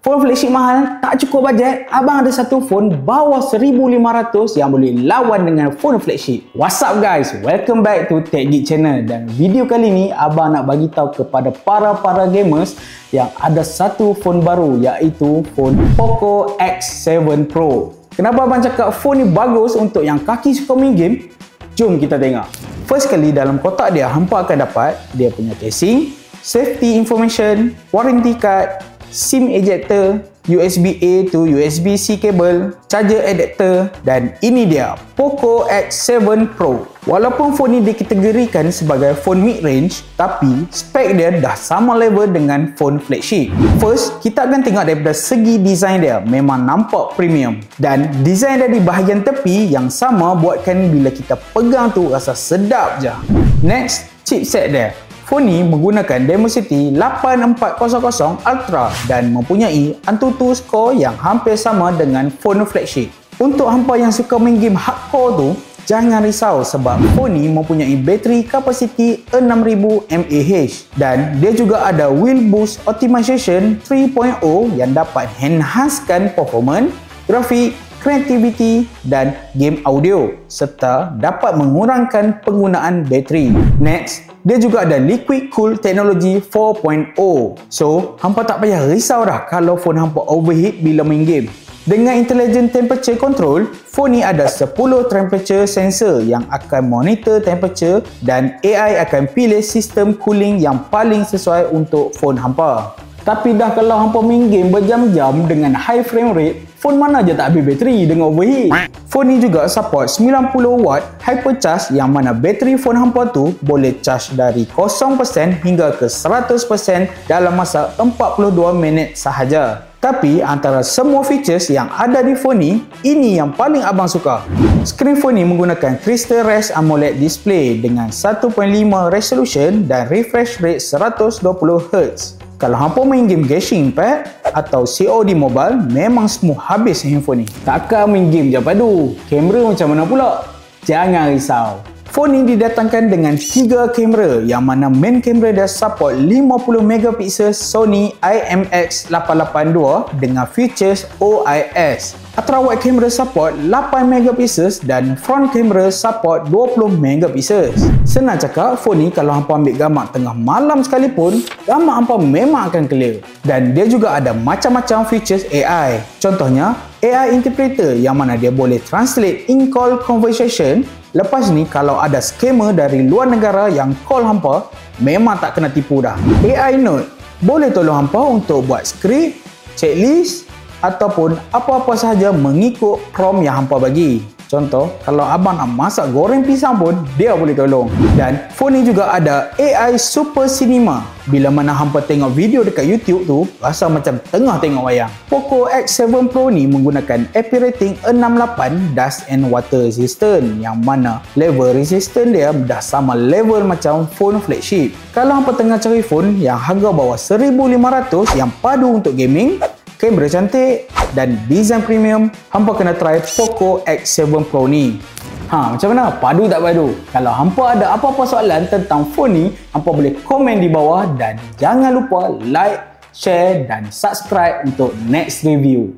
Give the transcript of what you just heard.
Phone flagship mahal, tak cukup bajet, abang ada satu phone bawah 1,500 yang boleh lawan dengan phone flagship. What's up guys? Welcome back to Tech Geek Channel. Dan video kali ni abang nak bagi tahu kepada para gamers yang ada satu phone baru, iaitu phone Poco X7 Pro. Kenapa abang cakap phone ni bagus untuk yang kaki suka main game? Jom kita tengok. First kali dalam kotak dia, hampa akan dapat dia punya casing, safety information, warranty card, SIM ejector, USB-A to USB-C cable, charger adapter, dan ini dia Poco X7 Pro. Walaupun phone ni dikategorikan sebagai phone mid-range, tapi spek dia dah sama level dengan phone flagship. First, kita akan tengok daripada segi design dia, memang nampak premium. Dan design dia di bahagian tepi yang sama buatkan bila kita pegang tu rasa sedap je. Next, chipset dia. Phone ni menggunakan Dimensity 8400 Ultra dan mempunyai AnTuTu score yang hampir sama dengan phone flagship. Untuk hampa yang suka main game hardcore tu, jangan risau sebab phone ni mempunyai bateri kapasiti 6000 mAh dan dia juga ada Wheel Boost Optimization 3.0 yang dapat enhancekan performance, grafik, creativity dan game audio serta dapat mengurangkan penggunaan bateri. Next, dia juga ada Liquid Cool Technology 4.0. So, hampa tak payah risau dah kalau phone hampa overheat bila main game. Dengan Intelligent Temperature Control, phone ni ada 10 temperature sensor yang akan monitor temperature dan AI akan pilih sistem cooling yang paling sesuai untuk phone hampa. Tapi dah kalau hampa main game berjam-jam dengan high frame rate, phone mana je tak habis bateri dengan overheat. Phone ni juga support 90W hypercharge yang mana bateri phone hampa tu boleh charge dari 0% hingga ke 100% dalam masa 42 minit sahaja. Tapi antara semua features yang ada di phone ni, ini yang paling abang suka. Skrin phone ni menggunakan Crystal Res AMOLED display dengan 1.5 resolution dan refresh rate 120Hz. Kalau hampa main game Genshin Impact atau COD Mobile, memang smooth habis handphone ni. Takkan main game je padu. Kamera macam mana pula? Jangan risau. Phone ni didatangkan dengan 3 kamera yang mana main kamera dia support 50MP Sony IMX882 dengan features OIS. Ultra wide camera support 8MP dan front camera support 20MP. Senang cakap, phone ni kalau hampa ambil gambar tengah malam sekalipun, gambar hampa memang akan clear. Dan dia juga ada macam-macam features AI. Contohnya, AI Interpreter yang mana dia boleh translate in-call conversation. Lepas ni, kalau ada scammer dari luar negara yang call hampa, memang tak kena tipu dah. AI Note boleh tolong hampa untuk buat skrip, checklist ataupun apa-apa sahaja mengikut prompt yang hampa bagi. Contoh, kalau abang nak masak goreng pisang pun, dia boleh tolong. Dan phone ni juga ada AI Super Cinema. Bila mana hampa tengok video dekat YouTube tu, rasa macam tengah tengok wayang. Poco X7 Pro ni menggunakan IP rating 68 dust and water resistant, yang mana level resistant dia dah sama level macam phone flagship. Kalau hampa tengah cari phone yang harga bawah 1,500 yang padu untuk gaming, kamera cantik dan design premium, hampa kena try Poco X7 Pro ni. Macam mana? Padu tak padu? Kalau hampa ada apa-apa soalan tentang phone ni, hampa boleh komen di bawah dan jangan lupa like, share dan subscribe untuk next review.